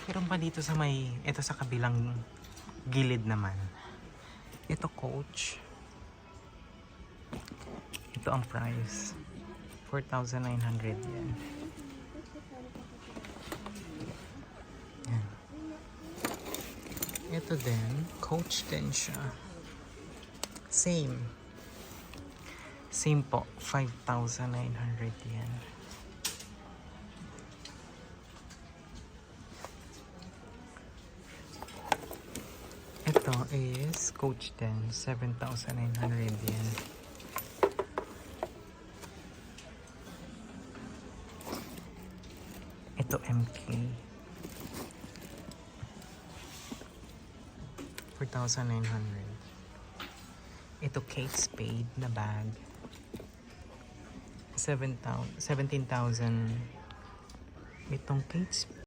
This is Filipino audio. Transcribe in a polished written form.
Meron pa dito sa may, ito sa kabilang gilid naman. Ito Coach. Ito ang price. 4,900 yan. Yan. Ito din, Coach din siya. Same. Same po, 5,900 yan. Ito is Coach din, 7,900 yan. Ito MK. 4,900. Ito Kate Spade na bag. 17,000. Itong Kate Spade.